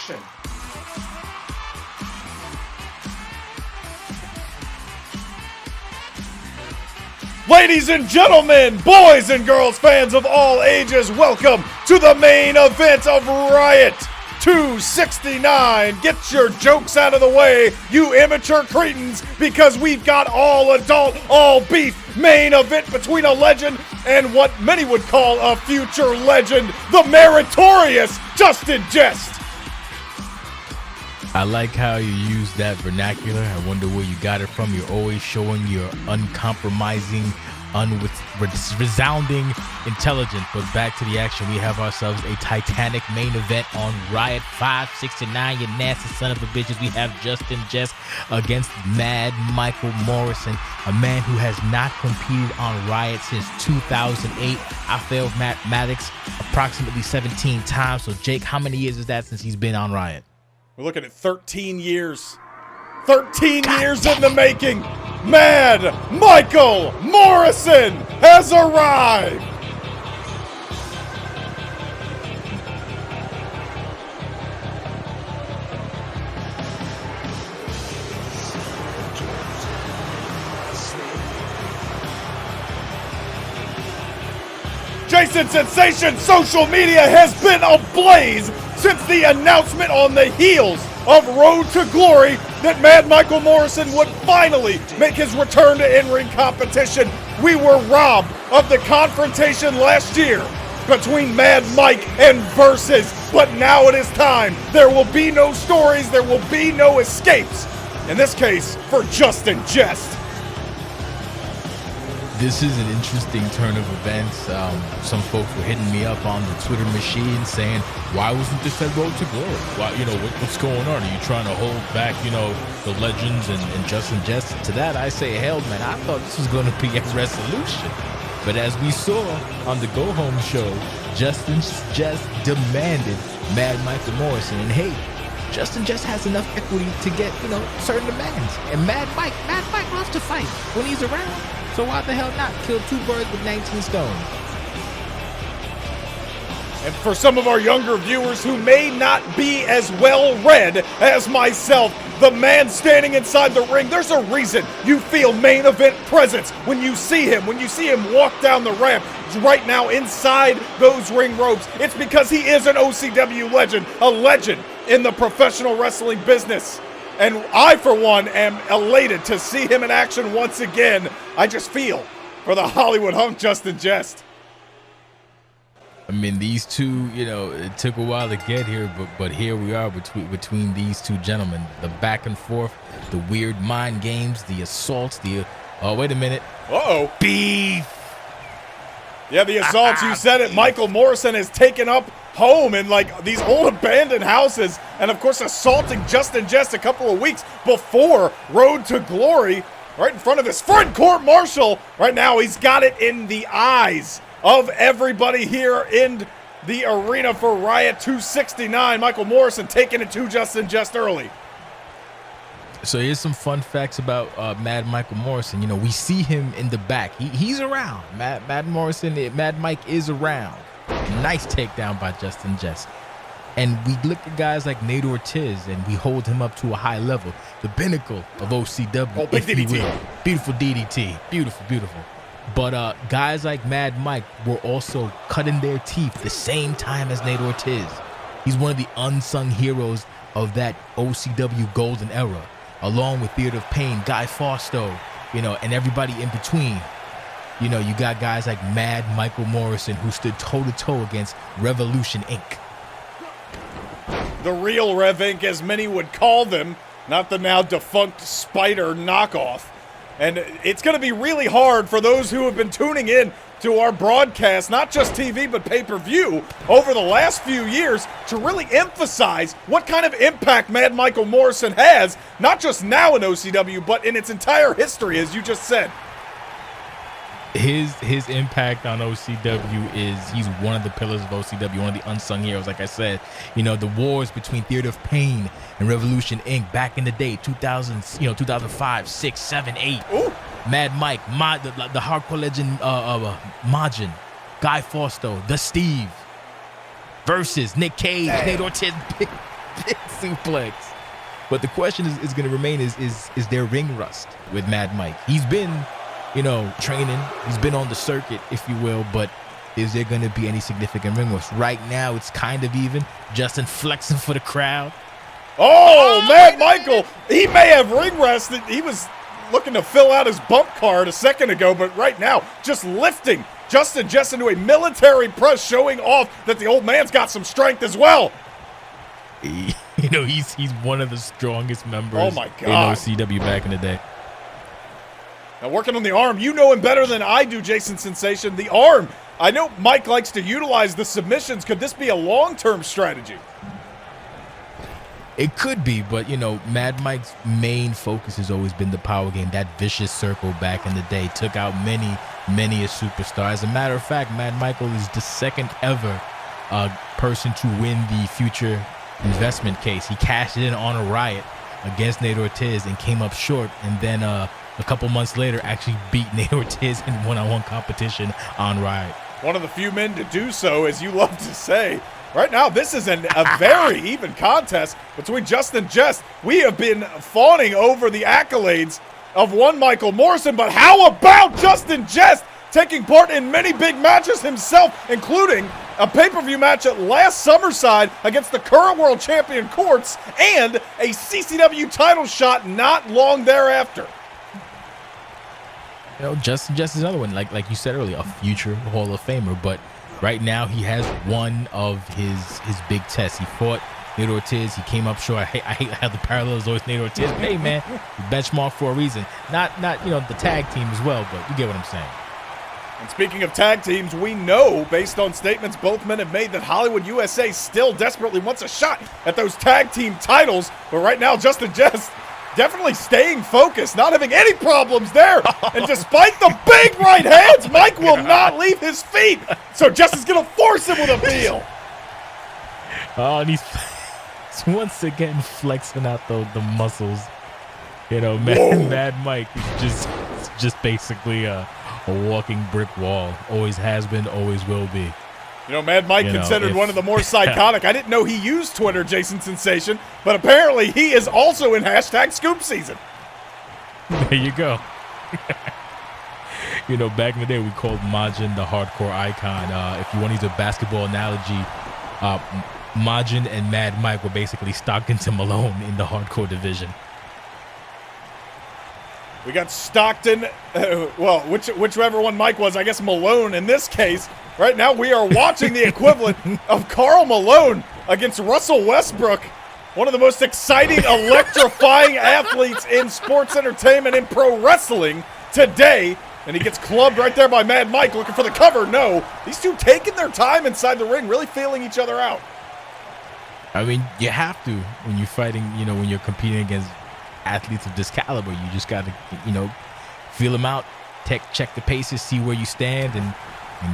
action. Ladies and gentlemen, boys and girls, fans of all ages, welcome to the main event of Riot 269. Get your jokes out of the way, you immature cretins, because we've got all adult, all beef main event between a legend and what many would call a future legend, the meritorious Jehst. I like how you use that vernacular. I wonder where you got it from. You're always showing your uncompromising, resounding intelligence. But back to the action. We have ourselves a titanic main event on Riot 569. You nasty son of a bitches. We have Jehst against Mad Michael Morrison, a man who has not competed on Riot since 2008. I failed mathematics approximately 17 times. So Jake, how many years is that since he's been on Riot? We're looking at 13 years. 13 years in the making. Mad Michael Morrison has arrived. Jason Sensation, social media has been ablaze since the announcement on the heels of Road to Glory that Mad Michael Morrison would finally make his return to in-ring competition. We were robbed of the confrontation last year between Mad Mike and Versus, but now it is time. There will be no stories, there will be no escapes. In this case, for Jehst. This is an interesting turn of events. Some folks were hitting me up on the Twitter machine saying, why wasn't this at Road to Glory? Why, what's going on? Are you trying to hold back, the legends and Jehst? To that, I say, hell, man, I thought this was going to be a resolution. But as we saw on the Go Home show, Jehst demanded Mad Michael Morrison. And hey, Jehst has enough equity to get, certain demands. And Mad Mike loves to fight when he's around. So why the hell not kill two birds with 19 stones? And for some of our younger viewers who may not be as well read as myself, the man standing inside the ring, there's a reason you feel main event presence when you see him walk down the ramp right now inside those ring ropes. It's because he is an OCW legend, a legend in the professional wrestling business. And I, for one, am elated to see him in action once again. I just feel for the Hollywood hump, Jehst. I mean, these two, it took a while to get here, but here we are between these two gentlemen. The back and forth, the weird mind games, the assaults, oh, wait a minute. Uh-oh. Beef. Yeah, the assaults, you said it. Michael Morrison has taken up home in these old abandoned houses, and of course assaulting Jehst a couple of weeks before Road to Glory, right in front of his friend Court Marshall. Right now he's got it in the eyes of everybody here in the arena for Riot 269. Michael Morrison taking it to Jehst early. So here's some fun facts about Mad Michael Morrison. We see him in the back. He's around. Mad Mike is around. Nice takedown by Jehst. And we look at guys like Nate Ortiz, and we hold him up to a high level. The pinnacle of OCW, oh, big if you DDT. will. Beautiful DDT. Beautiful, beautiful. But guys like Mad Mike were also cutting their teeth the same time as Nate Ortiz. He's one of the unsung heroes of that OCW golden era, along with Theater of Pain, Guy Fausto, and everybody in between. You got guys like Mad Michael Morrison, who stood toe-to-toe against Revolution Inc. The real Rev Inc., as many would call them, not the now defunct Spider knockoff. And it's going to be really hard for those who have been tuning in to our broadcast, not just TV, but pay-per-view, over the last few years, to really emphasize what kind of impact Mad Michael Morrison has, not just now in OCW, but in its entire history, as you just said. His impact on OCW is he's one of the pillars of OCW, one of the unsung heroes. Like I said, the wars between Theater of Pain and Revolution Inc. back in the day, 2000, 2005, 6, 7, 8. Ooh. Mad Mike, the hardcore legend, Majin, Guy Fausto, the Steve, versus Nick Cage, Nate Ortiz. big suplex. But the question is going to remain is there ring rust with Mad Mike? He's been, training. He's been on the circuit, if you will, but is there going to be any significant ring rust? Right now, it's kind of even. Justin flexing for the crowd. Oh, Mad Michael, he may have ring rust. He was looking to fill out his bump card a second ago, but right now, just lifting Justin Jehst into a military press, showing off that the old man's got some strength as well. He's one of the strongest members in OCW back in the day. Now working on the arm, you know him better than I do, Jason Sensation. The arm, I know Mike likes to utilize the submissions. Could this be a long-term strategy? It could be, but, Mad Mike's main focus has always been the power game. That vicious circle back in the day took out many a superstar. As a matter of fact, Mad Michael is the second ever person to win the future investment case. He cashed in on a Riot against Nate Ortiz and came up short, and then a couple months later actually beat Nate Ortiz in one-on-one competition on Riot. One of the few men to do so, as you love to say. Right now, this is a very even contest between Justin Jehst. We have been fawning over the accolades of one Michael Morrison, but how about Justin Jehst taking part in many big matches himself, including a pay-per-view match at last Summerside against the current world champion Quartz and a CCW title shot not long thereafter. Justin Jehst is another one, like you said earlier, a future Hall of Famer, but right now he has one of his big tests. He fought Nate Ortiz. He came up short. I hate how the parallels always Nate Ortiz. Hey, man, benchmark for a reason. Not the tag team as well, but you get what I'm saying. And speaking of tag teams, we know, based on statements both men have made, that Hollywood USA still desperately wants a shot at those tag team titles. But right now, Justin Jehst definitely staying focused, not having any problems there. And despite the big right hands, Mike will not leave his feet. So Jehst is going to force him with a heel. Oh, and he's once again flexing out the muscles. Mad Mike is just basically a walking brick wall. Always has been, always will be. Mad Mike considered one of the more psychotic. I didn't know he used Twitter, Jason Sensation, but apparently he is also in #Scoop season. There you go. Back in the day, we called Majin the hardcore icon. If you want to use a basketball analogy, Majin and Mad Mike were basically Stockton to Malone in the hardcore division. We got Stockton, whichever one Mike was, I guess Malone in this case. Right now we are watching the equivalent of Karl Malone against Russell Westbrook, one of the most exciting, electrifying athletes in sports entertainment and pro wrestling today. And he gets clubbed right there by Mad Mike, looking for the cover. No, these two taking their time inside the ring, really feeling each other out. I mean, you have to when you're fighting, when you're competing against athletes of this caliber. You just got to, feel them out, check the paces, see where you stand, and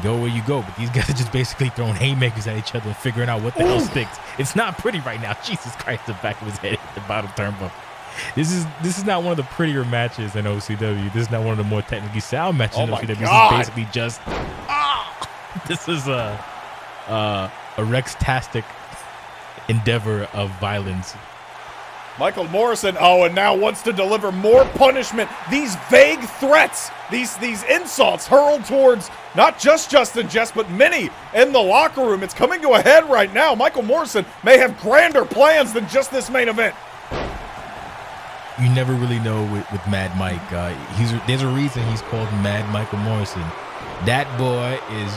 go where you go. But these guys are just basically throwing haymakers at each other and figuring out what the hell sticks. It's not pretty right now. Jesus Christ, the back of his head at the bottom turnbuckle. This is not one of the prettier matches in OCW. This is not one of the more technically sound matches in OCW. God. This is basically just this is a Rex-tastic endeavor of violence. Michael Morrison, and now wants to deliver more punishment. These vague threats, these insults hurled towards not just Justin Jehst, but many in the locker room. It's coming to a head right now. Michael Morrison may have grander plans than just this main event. You never really know with Mad Mike. There's a reason he's called Mad Michael Morrison. That boy is,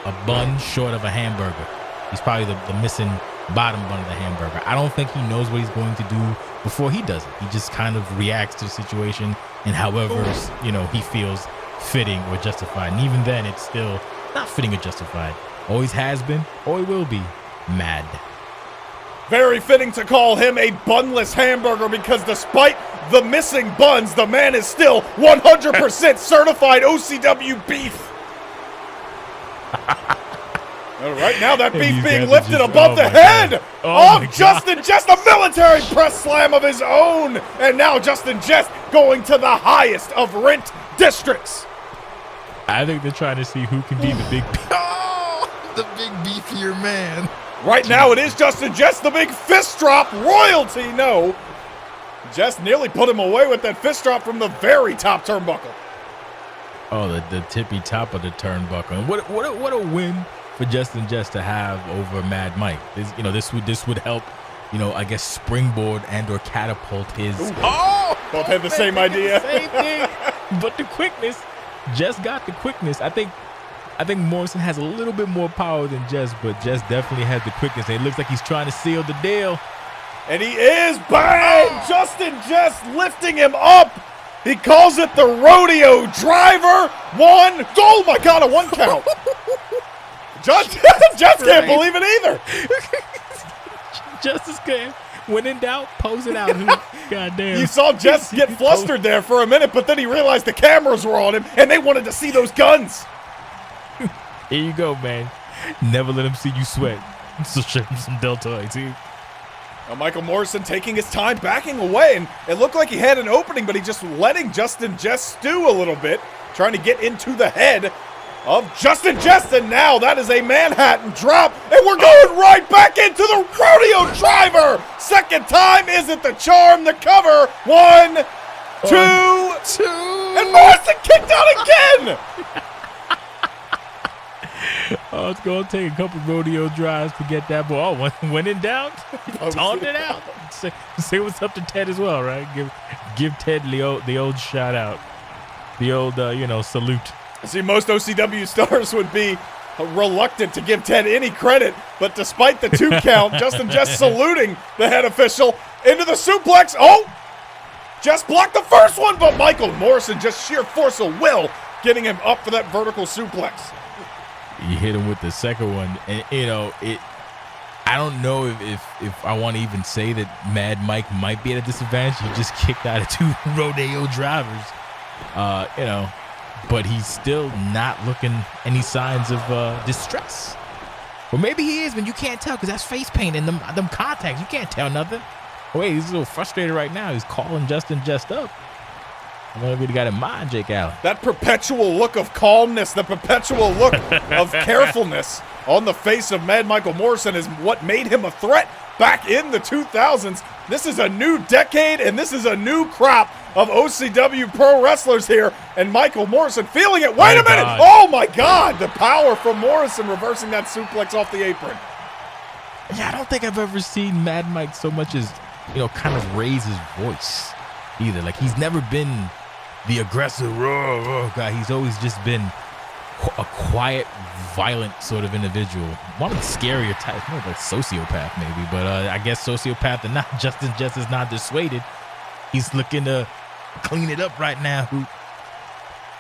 a bun short of a hamburger. He's probably the missing bottom bun of the hamburger. I don't think he knows what he's going to do before he does it. He just kind of reacts to the situation and however, he feels fitting or justified. And even then, it's still not fitting or justified. Always has been, always will be mad. Very fitting to call him a bunless hamburger because despite the missing buns, the man is still 100% certified OCW beef. Right now, that beef being lifted above the head of Justin Jehst, a military press slam of his own. And now Justin Jehst going to the highest of rent districts. I think they're trying to see who can be the big beefier man. Right now it is Justin Jehst, the big fist drop. Royalty, no. Jehst nearly put him away with that fist drop from the very top turnbuckle. Oh, the tippy top of the turnbuckle. And what a win for Justin Jehst to have over Mad Mike. This would help, I guess springboard and or catapult his. Ooh. Oh, both had the same idea. The same thing, but the quickness. Jehst got the quickness. I think Morrison has a little bit more power than Jehst, but Jehst definitely has the quickness. And it looks like he's trying to seal the deal. And he is. Bang! Oh. Justin Jehst lifting him up. He calls it the rodeo driver. One. Oh my God, a one count. Jehst can't believe it either. Justice game. When in doubt, pose it out. Goddamn. You saw Jehst get flustered there for a minute, but then he realized the cameras were on him, and they wanted to see those guns. Here you go, man. Never let him see you sweat. So show him some deltoids. Now Michael Morrison taking his time, backing away, and it looked like he had an opening, but he just letting Justin Jehst stew a little bit, trying to get into the head of Justin Jehst, and now that is a Manhattan drop, and we're going right back into the rodeo driver. Second time isn't the charm, the cover. One, two, and Morrison kicked out again. Oh, it's going to take a couple rodeo drives to get that ball. Oh, when in doubt, taunt it out. Say what's up to Ted as well, right? Give Ted the old shout out, the old salute. See, most OCW stars would be reluctant to give Ted any credit, but despite the 2 count, Justin Jehst saluting the head official into the suplex. Oh, Jehst blocked the first one, but Michael Morrison just sheer force of will getting him up for that vertical suplex. You hit him with the second one, and I don't know if I want to even say that Mad Mike might be at a disadvantage. He just kicked out of 2 rodeo drivers, but he's still not looking any signs of distress. Or maybe he is, but you can't tell because that's face paint and them contacts. You can't tell nothing. Oh, wait, he's a little frustrated right now. He's calling Justin Jehst up. I wonder if he got in mind, Jake Allen. That perpetual look of calmness, the perpetual look of carefulness on the face of Mad Michael Morrison is what made him a threat back in the 2000s. This is a new decade, and this is a new crop of OCW pro wrestlers here. And Michael Morrison feeling it. Wait a minute. God. Oh, my God. The power from Morrison reversing that suplex off the apron. Yeah, I don't think I've ever seen Mad Mike so much as, kind of raise his voice either. Like, he's never been the aggressive guy. He's always just been a quiet, violent sort of individual. One of the scarier types, more like sociopath maybe, but I guess sociopath and not Justin Jehst is not dissuaded. He's looking to clean it up right now.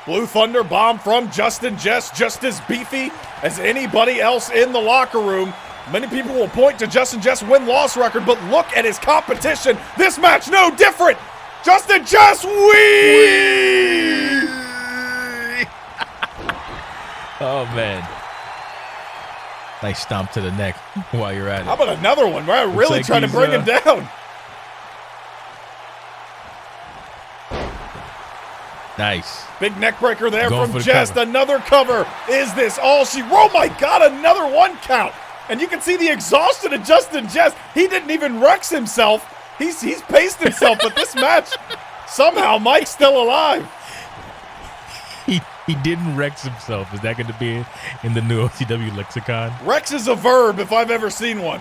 Blue Thunder bomb from Justin Jehst, just as beefy as anybody else in the locker room. Many people will point to Justin Jehst's win-loss record, but look at his competition. This match no different. Justin Jehst, Oh, man. Nice stomp to the neck while you're at it. How about another one? We're really trying to bring him down. Nice. Big neck breaker there from Jehst. Another cover. Is this all she... Oh, my God, another 1 count. And you can see the exhaustion of Justin Jehst. He didn't even Rex himself. He's paced himself, but this match, somehow Mike's still alive. He didn't Rex himself. Is that going to be in the new OCW lexicon? Rex is a verb if I've ever seen one.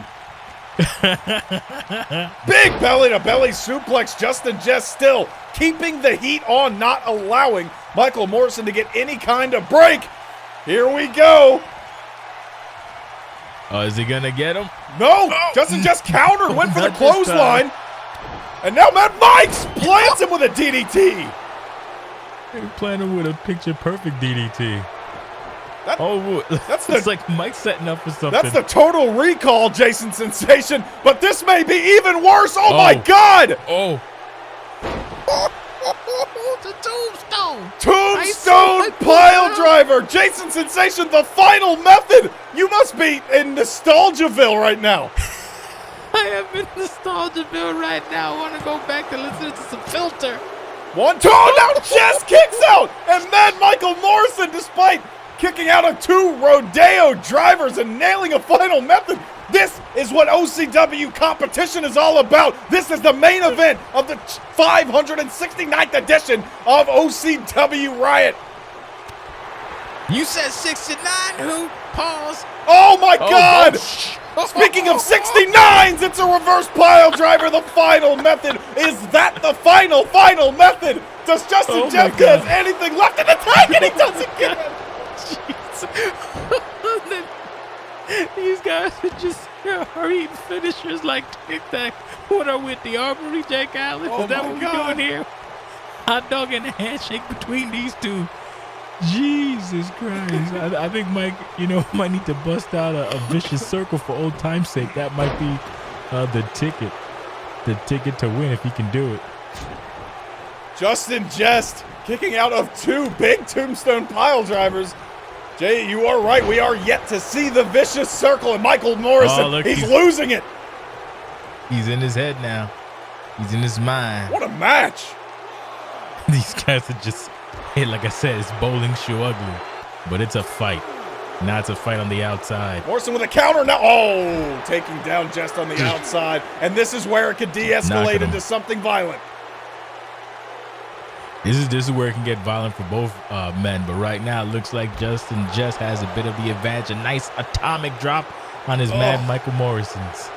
Big belly-to-belly suplex. Justin Jehst still keeping the heat on, not allowing Michael Morrison to get any kind of break. Here we go. Oh, is he going to get him? No. Justin Jehst countered, went for the clothesline. And now Mad Mike's plants him with a DDT. They're planning with a picture-perfect DDT. It's like Mike's setting up for something. That's the total recall, Jason Sensation. But this may be even worse. Oh my God! Oh. The tombstone. Tombstone pile driver. Jason Sensation, the final method. You must be in Nostalgiaville right now. I am in Nostalgiaville right now. I want to go back and listen to some Filter. 1, 2, now Jehst kicks out, and Mad Michael Morrison, despite kicking out of 2 rodeo drivers and nailing a final method. This is what OCW competition is all about. This is the main event of the 569th edition of OCW Riot. You said 69? Who? Pause. Oh my God! Speaking of 69s, it's a reverse pile driver. The final method. Is that the final method? Does Justin Jehst have anything left in the tank? And he doesn't get it. These guys are just hurrying finishers like Tic Tac. What are we at the Armory, Jake Allen? Is that what we're doing here? Hot dog and a handshake between these two. Jesus Christ. I think Mike, might need to bust out a vicious circle for old time's sake. That might be the ticket to win if he can do it. Justin Jehst kicking out of 2 big tombstone pile drivers. Jay, you are right. We are yet to see the vicious circle, and Michael Morrison, he's losing it. He's in his head now. He's in his mind. What a match. These guys are just, like I said, it's bowling shoe ugly, but it's a fight. Now it's a fight on the outside. Morrison with a counter now. Oh, taking down Jehst on the outside, and this is where it could de-escalate into something violent. This is where it can get violent for both men, but right now it looks like Justin Jehst has a bit of the advantage. A nice atomic drop on his man Michael Morrison's.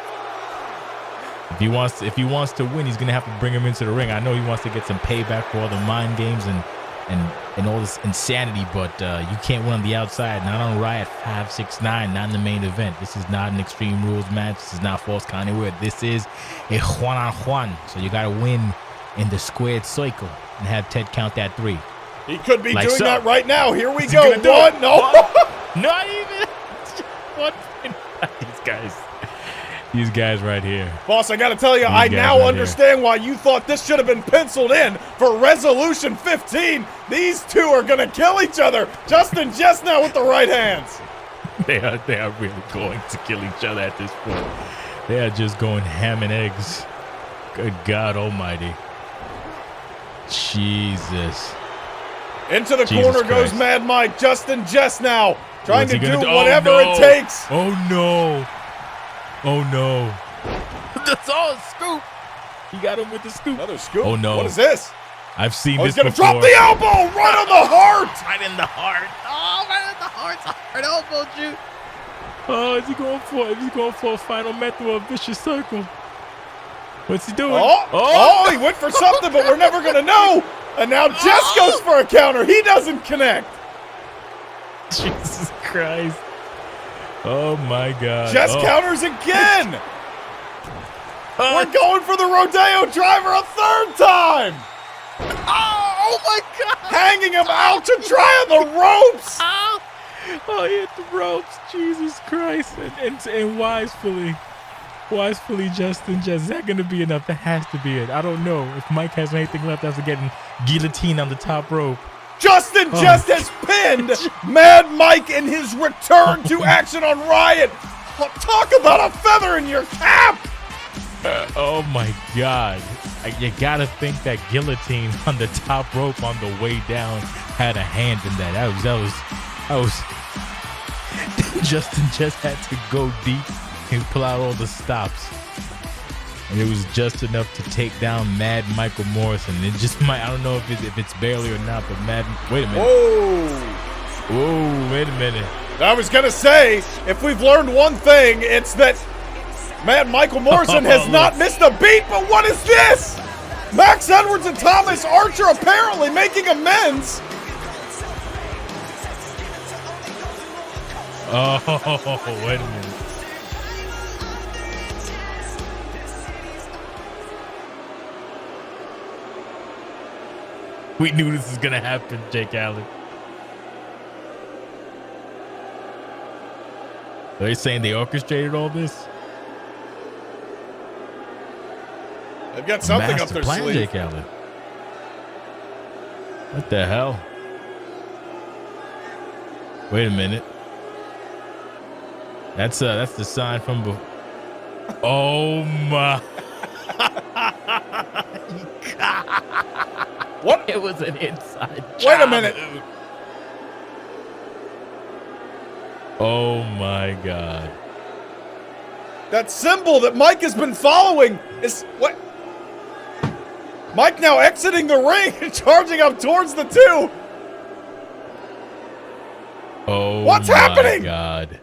If he wants to win, he's gonna have to bring him into the ring. I know he wants to get some payback for all the mind games and all this insanity, but you can't win on the outside. Not on Riot 569, not in the main event. This is not an Extreme Rules match. This is not Falls County Anywhere. This is a one-on-one. So you gotta win in the squared circle and have Ted count that 3. He could be doing that right now. Here we go. One, no. Not even. One. These guys right here. Boss, I got to tell you, I now understand why you thought this should have been penciled in for Resolution 15. These 2 are going to kill each other. Justin Jehst now with the right hands. They are really going to kill each other at this point. They are just going ham and eggs. Good God almighty. Jesus. Into the corner goes Mad Mike. Justin Jehst now trying to do whatever it takes. Oh, no. Oh, no. That's all a scoop. He got him with the scoop. Another scoop? Oh, no. What is this? I've seen this before. He's going to drop the elbow right on the heart. Right in the heart. Oh, right in the heart. It's a hard elbow, Jude. Oh, is he going for a final method or a vicious circle? What's he doing? Oh, he went for something, but we're never going to know. And now Jehst goes for a counter. He doesn't connect. Jesus Christ. Oh, my God. Jehst counters again. We're going for the rodeo driver a 3rd time. Oh, my God. Hanging him out to dry on the ropes. Oh, he hit the ropes. Jesus Christ. And wisely, Justin Jehst. Is that going to be enough? That has to be it. I don't know if Mike has anything left after getting guillotine on the top rope. Justin Jehst has pinned Mad Mike in his return to action on Riot. Talk about a feather in your cap. Oh my God. You got to think that guillotine on the top rope on the way down had a hand in that. That was Justin Jehst had to go deep and pull out all the stops. And it was just enough to take down Mad Michael Morrison. It just might, I don't know if it's barely or not, but wait a minute. Whoa, wait a minute. I was going to say, if we've learned one thing, it's that Mad Michael Morrison has not missed a beat, but what is this? Max Edwards and Thomas Archer apparently making amends. Oh, wait a minute. We knew this was going to happen, Jake Allen. Are they saying they orchestrated all this? They've got something up their sleeve. Jake Allen. What the hell? Wait a minute. That's the sign from before. Oh my. God. What? It was an inside job. Wait a minute. Oh my God. That symbol that Mike has been following is what? Mike now exiting the ring and charging up towards the 2. Oh, what's happening? God.